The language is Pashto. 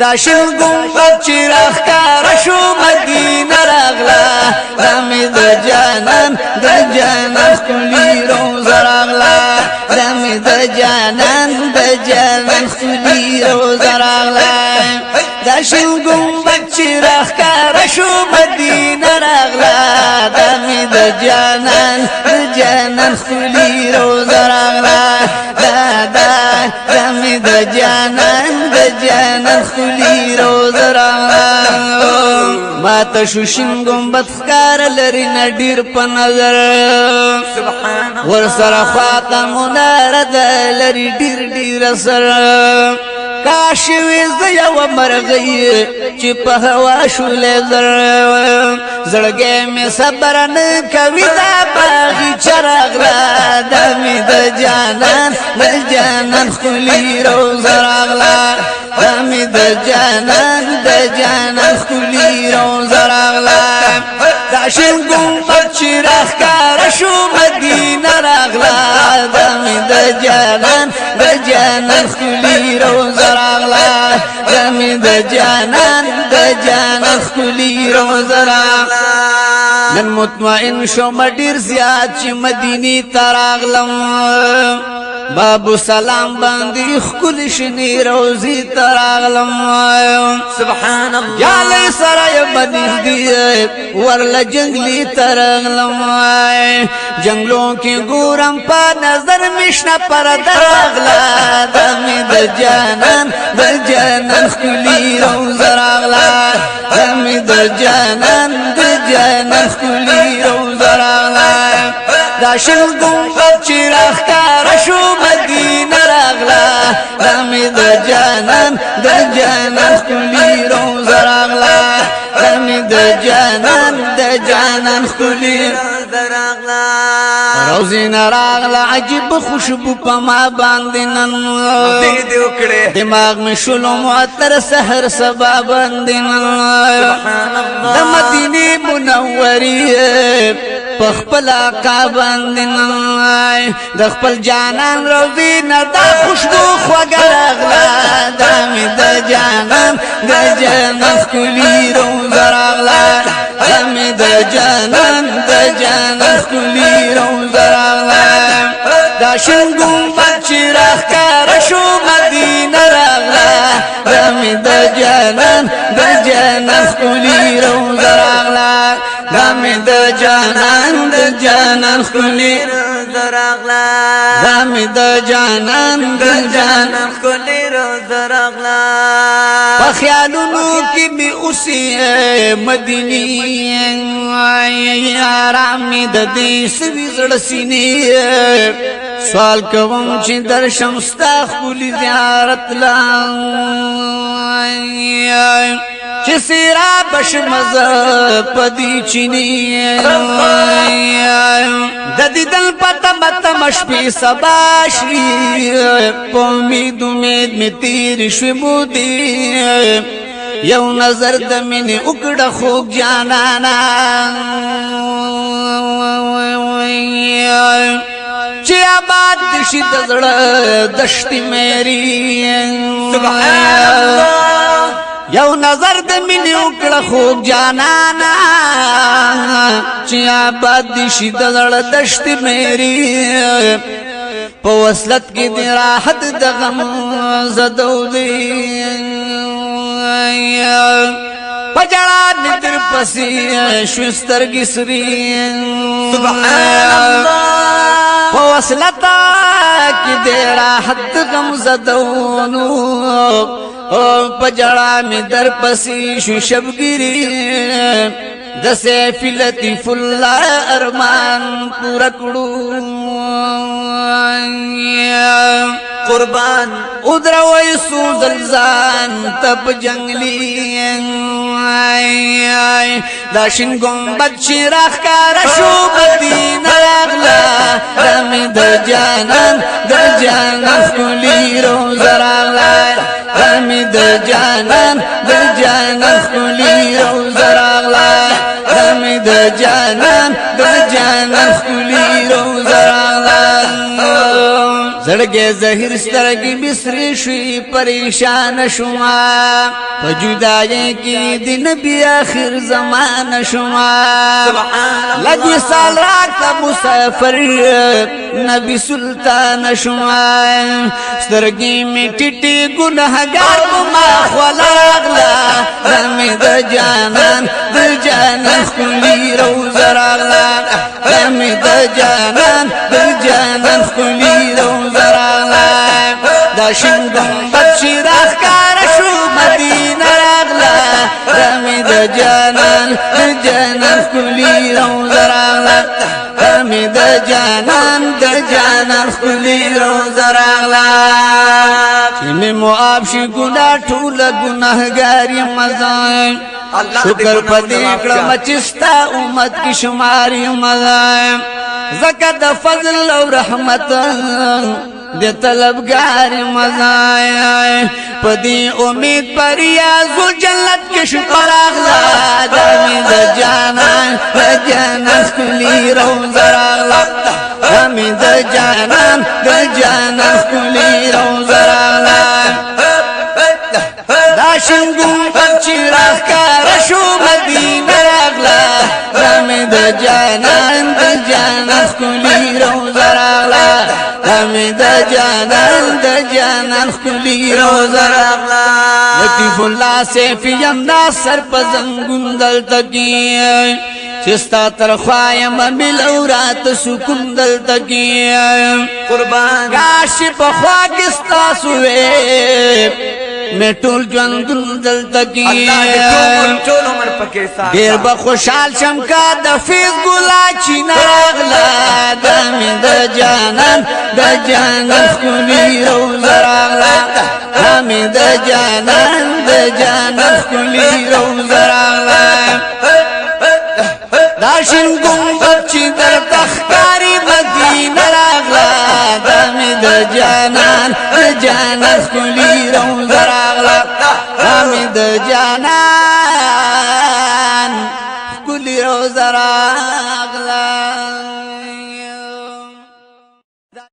دا شل گنبد چی راخکار شو مدینه راغلا دمی دا جانان خلی روز راغلا دمی دا جانان خلی روز راغلا دا شل گنبد چی راخکار شو مدینه راغلا دمی دا جانان خلی روز راغلا دمی دا جانان خلی روز راغلا ما تشوشن گنبد خکار لري نډیر په نظر ورسره خاتم منارد لري ډیر سر کاش وز یو مرغی چې په هوا شولې زړګې مې صبر نه کوي دا باغی چراغلا دمې د جانان خلی روز راغلا دمې د جانان خلی روز راغلا دا شین گنبد چې راښکاره شو مدینه راغلا دمې د جانان خلی روز راغلا دمې د جانان خلی روز راغلا نن مطمئن شوم ډیر زیات چې مدینه ته راغلم بابو سلام باندې خپل شنی روزي ته راغلم سبحان الله یا لې سره باندې ورله جنگلی ته راغلم جنگلوں کې ګورم په نظر مشنا پر راغلا دمې د جانان خلی روز راغلا دمې د جانان خلی روز راغلا دا شل گنبد چې راښکاره شو مدینه راغلا دمې د جانان خلی روز راغلا دمې د جانان خلی روزینا راغلا عجیب خوشبو په ما باندې نن دماغ می شلو معطر سحر سبا باندې نن د مدینه منورې په خپل آقا باندې نن د خپل جانان روزینا د خوشبو خوږه راغلا دمې د جانان خلی روز راغلا دمې د جانان خلی روز راغلا دا شین گنبد چې راښکاره شو مدینه راغلا دمې د جانان خلی روز راغلا دمې د جانان خلی روز راغلا دمې د جانان خلی روز راغلا په خیالونو کې می اوسې مدینه آرام د دې سوي زړه سینې سوال کوم چې درشم ستا خپل زیارت لا چې سیرا بش مزه پدی چینی د دې دل پته مت مشپي سباشي په امید می تیر شو بودی یو نظر د مینې وکړه خوب جانانا چې آباد دشي د زړه دشتي مېری سبحان الله یو نظر د مینې وکړه خوب جانانا چې آباد دشي د زړه دشتي مېری په وصلت کې د راحت د غم زدو دی پجړا نتر پسې شوستر گسری سبحان الله وصلتا کې د راحت غم زدونو پجړا می در پسې شو شبګری د سیف لطیف الله ارمان پورا کړو قربان ادروي سودل ځان تب جنگلی دا شین گنبد چې راښکاره شو مدینه راغلا دمې د جانان خلی روز راغلا دمې د جانان خلی روز راغلا دمې د جانان خلی روز راغلا زړګې زهیر سترګې بسرې شوې پریشان شوم فجدائی کی دی نبی آخر زمان شما لگ وصال راکتا مسافر نبی سلطان شما سترگی میں ٹٹی گناہگار ما خلاغلا دمی دا جانان خلی روزر اغلا دمی دا جانان خلی روزر اغلا دا شنگم بچی راخ کارشو مدینہ اغلا دمی دا جانان خلی روزر اغلا دمی دا جانان خلی روزر اغلا چمی معاب شی گناہ ٹھول گناہگاری مزائم شکر پدیکڑا مچستا امت کی شماری مزائم زکت فضل و رحمت دے طلبگار مزائم پدی امید پر ریاض جنت کی شکر اغلا دمی دا جانان خلی روزر اغلا دمی دا جانان خلی روزر اغلا داشنگون بچی راہ کارشو مدینہ اغلا دمی دا جانان خلی روزر اغلا دمی دا جانان خلی روزر اغلا لطیف اللہ سیفی انداز سر پزنگون دل تکی چستا ترخوایم ملو رات سکون دل تکی قربان کاشی پخوا کستا سوے میں ٹول جوندن دل تکی ٹول عمر پکے ساتھ دیر بخوشحال شمکا دفیق گلا چینا اغلا دمی دا جانان خلی روزر اغلا دمی دا جانان خلی روزر اغلا داشن گنبت چی در تخکاری مدینہ اغلا دمی دا جانان خلی روزر اغلا دمی دا جانان خلی روزر اغلا